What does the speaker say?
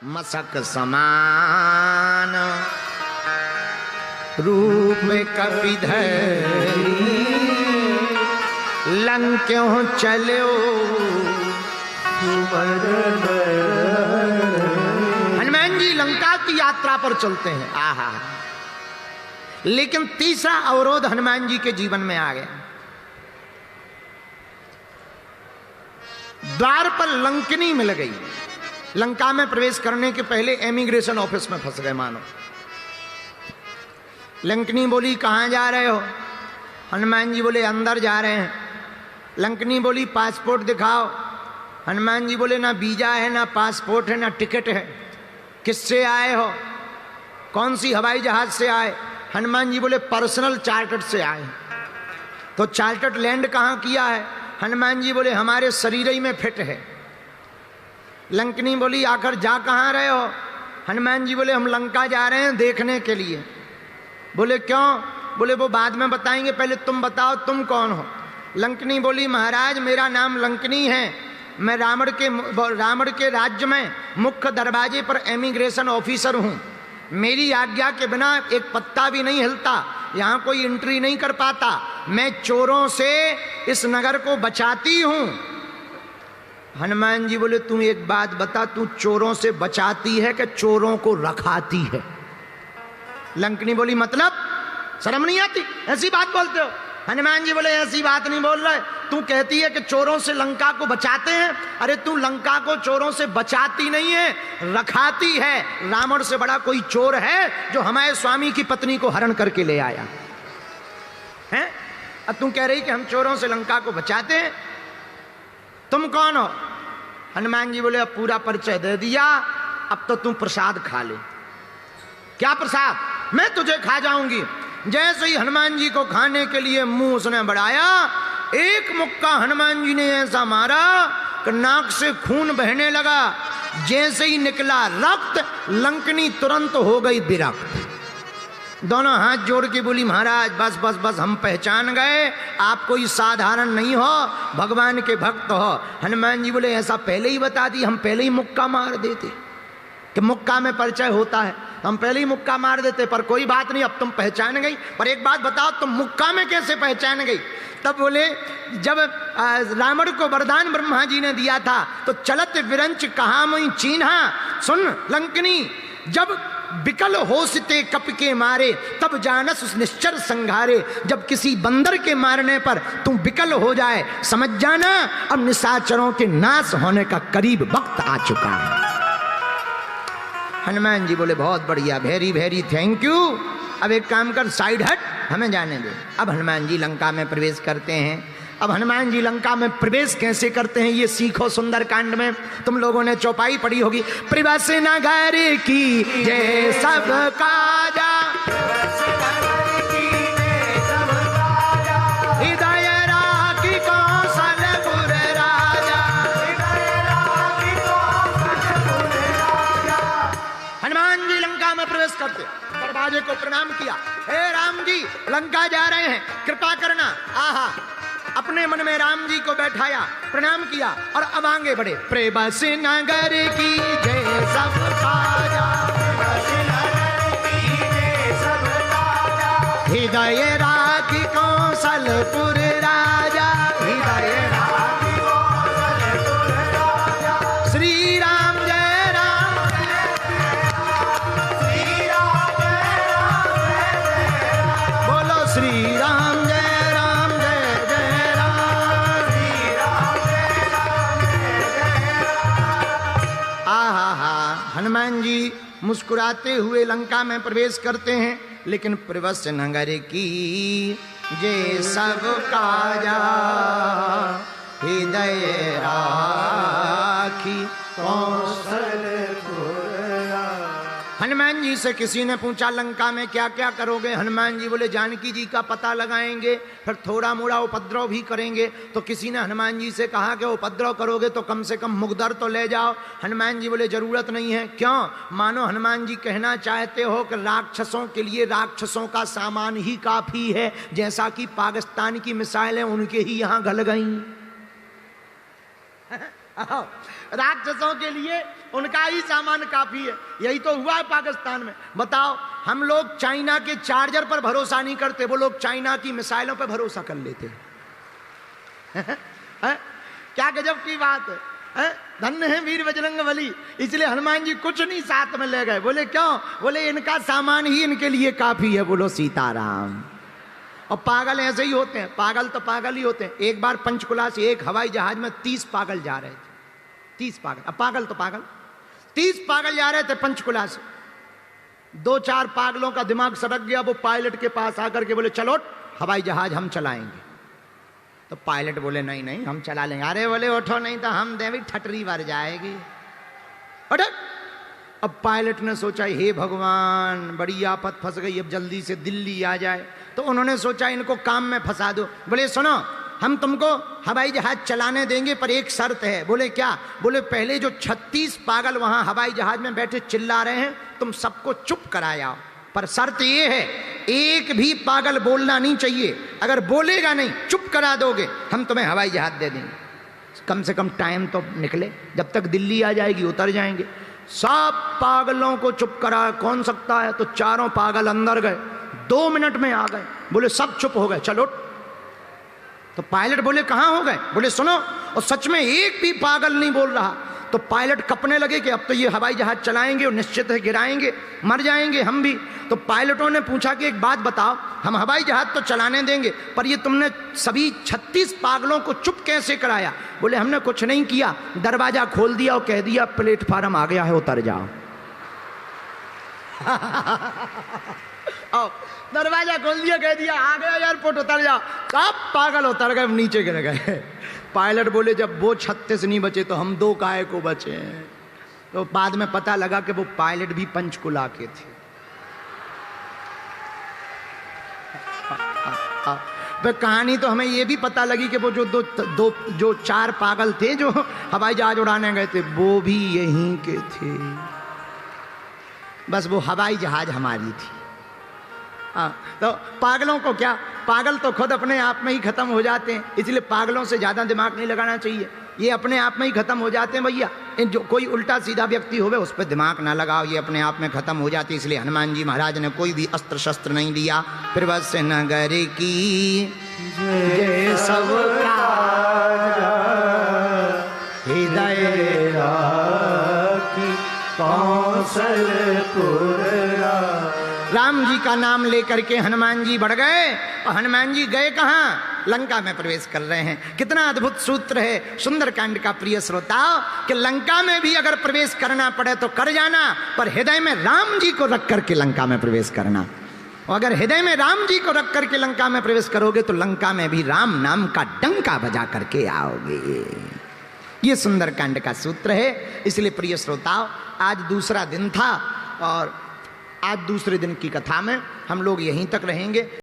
मसक समान रूप कपिधरी लंक्यों चलो। हनुमान जी लंका की यात्रा पर चलते हैं। आहा, लेकिन तीसरा अवरोध हनुमान जी के जीवन में आ गया। द्वार पर लंकनी मिल गई। लंका में प्रवेश करने के पहले इमिग्रेशन ऑफिस में फंस गए मानो। लंकनी बोली कहां जा रहे हो? हनुमान जी बोले अंदर जा रहे हैं। लंकनी बोली पासपोर्ट दिखाओ। हनुमान जी बोले ना वीजा है, ना पासपोर्ट है, ना टिकट है। किससे आए हो? कौन सी हवाई जहाज से आए? हनुमान जी बोले पर्सनल चार्टर्ड से आए। तो चार्टर्ड लैंड कहां किया है? हनुमान जी बोले हमारे शरीर ही में फिट है। लंकनी बोली आखिर जा कहां रहे हो? हनुमान जी बोले हम लंका जा रहे हैं देखने के लिए। बोले क्यों? बोले वो बाद में बताएंगे, पहले तुम बताओ तुम कौन हो? लंकनी बोली महाराज मेरा नाम लंकनी है, मैं रावण के राज्य में मुख्य दरवाजे पर इमिग्रेशन ऑफिसर हूं। मेरी आज्ञा के बिना एक पत्ता भी नहीं हिलता, यहां कोई एंट्री नहीं कर पाता। मैं चोरों से इस नगर को बचाती हूं। हनुमान जी बोले तू एक बात बता, तू चोरों से बचाती है कि चोरों को रखाती है? लंकनी बोली मतलब शर्म नहीं आती, ऐसी बात बोलते हो? हनुमान जी बोले ऐसी बात नहीं बोल रहे, तू कहती है कि चोरों से लंका को बचाते हैं। अरे तू लंका को चोरों से बचाती नहीं है, रखाती है। रावण से बड़ा कोई चोर है जो हमारे स्वामी की पत्नी को हरण करके ले आया है? अब तू कह रही कि हम चोरों से लंका को बचाते हैं। तुम कौन हो? हनुमान जी बोले अब पूरा परिचय दे दिया, अब तो तू प्रसाद खा ले। क्या प्रसाद? मैं तुझे खा जाऊंगी। जैसे ही हनुमान जी को खाने के लिए मुंह उसने बढ़ाया, एक मुक्का हनुमान जी ने ऐसा मारा कि नाक से खून बहने लगा। जैसे ही निकला रक्त, लंकनी तुरंत हो गई विरक्त। दोनों हाथ जोड़ के बोली महाराज बस बस बस, हम पहचान गए आप कोई साधारण नहीं हो, भगवान के भक्त हो। हनुमान जी बोले ऐसा पहले ही बता दी, हम पहले ही मुक्का मार देते कि मुक्का में परिचय होता है, हम पहले ही मुक्का मार देते। पर कोई बात नहीं, अब तुम पहचान गई। पर एक बात बताओ, तुम मुक्का में कैसे पहचान गई? तब बोले जब रावण को वरदान ब्रह्मा जी ने दिया था तो चलत विरंच कहा मुई चीन्हा। सुन लंकनी, जब बिकल होसते कप के मारे तब जानस उस निश्चर संघारे। जब किसी बंदर के मारने पर तुम बिकल हो जाए, समझ जाना अब निशाचरों के नाश होने का करीब वक्त आ चुका है। हनुमान जी बोले बहुत बढ़िया, वेरी वेरी थैंक यू। अब एक काम कर, साइड हट, हमें जाने दे। अब हनुमान जी लंका में प्रवेश करते हैं। अब हनुमान जी लंका में प्रवेश कैसे करते हैं ये सीखो सुंदर कांड में। तुम लोगों ने चौपाई पढ़ी होगी। प्रवेश नगर की जय सब काजा, हृदय राखी कौशलपुर राजा। हनुमान जी लंका में प्रवेश करते, दरवाजे को प्रणाम किया। हे राम जी लंका जा रहे हैं, कृपा करना। आहा, अपने मन में राम जी को बैठाया, प्रणाम किया और अब आगे बढ़े। प्रवेश नगर की जय सब काजा, हृदय राखी कौशलपुर राजा। हृदय राखी कौशलपुर राजा। श्री राम जय राम, श्री राम जय राम, बोलो श्री राम जय हनुमान जी मुस्कुराते हुए लंका में प्रवेश करते हैं। लेकिन प्रवेश नगर की जय सब काजा, हृदय राखी कौशलपुर। हनुमान जी से किसी ने पूछा लंका में क्या क्या करोगे? हनुमान जी बोले जानकी जी का पता लगाएंगे, फिर थोड़ा मोड़ा उपद्रव भी करेंगे। तो किसी ने हनुमान जी से कहा कि उपद्रव करोगे तो कम से कम मुगदर तो ले जाओ। हनुमान जी बोले जरूरत नहीं है। क्यों? मानो हनुमान जी कहना चाहते हो कि राक्षसों के लिए राक्षसों का सामान ही काफी है, जैसा कि पाकिस्तान की मिसाइलें उनके ही यहां गल गई। राक्षसों के लिए उनका ही सामान काफी है। यही तो हुआ है पाकिस्तान में। बताओ, हम लोग चाइना के चार्जर पर भरोसा नहीं करते, वो लोग चाइना की मिसाइलों पर भरोसा कर लेते हैं। क्या गजब की बात है। धन्य है वीर बजरंगबली। इसलिए हनुमान जी कुछ नहीं साथ में ले गए। बोले क्यों? बोले इनका सामान ही इनके लिए काफी है। बोलो सीताराम। और पागल ऐसे ही होते हैं, पागल तो पागल ही होते हैं। एक बार पंचकुला से एक हवाई जहाज में 30 पागल जा रहे थे। 30 पागल, अब पागल तो पागल, 30 पागल जा रहे थे पंचकुला से। 2-4 पागलों का दिमाग सड़क गया। वो पायलट के पास आकर के बोले चलो हवाई जहाज हम चलाएंगे। तो पायलट बोले नहीं नहीं हम चला लेंगे। अरे बोले उठो नहीं तो हम देवी ठटरी भर जाएगी। उठो। अब पायलट ने सोचा हे भगवान बड़ी आफत फंस गई, अब जल्दी से दिल्ली आ जाए। तो उन्होंने सोचा इनको काम में फंसा दो। बोले सुनो हम तुमको हवाई जहाज चलाने देंगे पर एक शर्त है। बोले क्या? बोले पहले जो 36 पागल वहां हवाई जहाज में बैठे चिल्ला रहे हैं तुम सबको चुप कराया, पर शर्त ये है एक भी पागल बोलना नहीं चाहिए। अगर बोलेगा नहीं चुप करा दोगे हम तुम्हें हवाई जहाज दे देंगे। कम से कम टाइम तो निकले, जब तक दिल्ली आ जाएगी उतर जाएंगे। सब पागलों को चुप करा कौन सकता है? तो चारों पागल अंदर गए, 2 मिनट में आ गए। बोले सब चुप हो गए चलो। तो पायलट बोले कहां हो गए? बोले सुनो, और सच में एक भी पागल नहीं बोल रहा। तो पायलट कपने लगे कि अब तो ये हवाई जहाज चलाएंगे और निश्चित है गिराएंगे, मर जाएंगे हम भी। तो पायलटों ने पूछा कि एक बात बताओ, हम हवाई जहाज तो चलाने देंगे पर ये तुमने सभी 36 पागलों को चुप कैसे कराया? बोले हमने कुछ नहीं किया, दरवाजा खोल दिया और कह दिया प्लेटफार्म आ गया है उतर जाओ। दरवाजा खोल दिया, कह दिया आ गया एयरपोर्ट उतर जाओ। सब पागल उतर गए, नीचे गिर गए। पायलट बोले जब वो 36 नहीं बचे तो हम 2 काहे को बचे हैं? तो बाद में पता लगा कि वो पायलट भी पंचकुला के थे। तो कहानी तो हमें ये भी पता लगी कि वो जो 4 पागल थे जो हवाई जहाज उड़ाने गए थे वो भी यहीं के थे। बस वो हवाई जहाज हमारी थी। तो पागलों को क्या, पागल तो खुद अपने आप में ही खत्म हो जाते हैं। इसलिए पागलों से ज्यादा दिमाग नहीं लगाना चाहिए, ये अपने आप में ही खत्म हो जाते हैं भैया। जो कोई उल्टा सीधा व्यक्ति होवे उस पर दिमाग ना लगाओ, ये अपने आप में खत्म हो जाती है। इसलिए हनुमान जी महाराज ने कोई भी अस्त्र शस्त्र नहीं लिया। फिर बस नगर की जय सब हृदय राखी कौशलपुर। राम जी का नाम लेकर के हनुमान जी बढ़ गए। और हनुमान जी गए कहाँ? लंका में प्रवेश कर रहे हैं। कितना अद्भुत सूत्र है सुंदरकांड का प्रिय श्रोताओ, कि लंका में भी अगर प्रवेश करना पड़े तो कर जाना, पर हृदय में राम जी को रख करके लंका में प्रवेश करना। और अगर हृदय में राम जी को रख करके लंका में प्रवेश करोगे तो लंका में भी राम नाम का डंका बजा करके आओगे। ये सुंदरकांड का सूत्र है। इसलिए प्रिय श्रोताओ आज दूसरा दिन था और आज दूसरे दिन की कथा में हम लोग यहीं तक रहेंगे।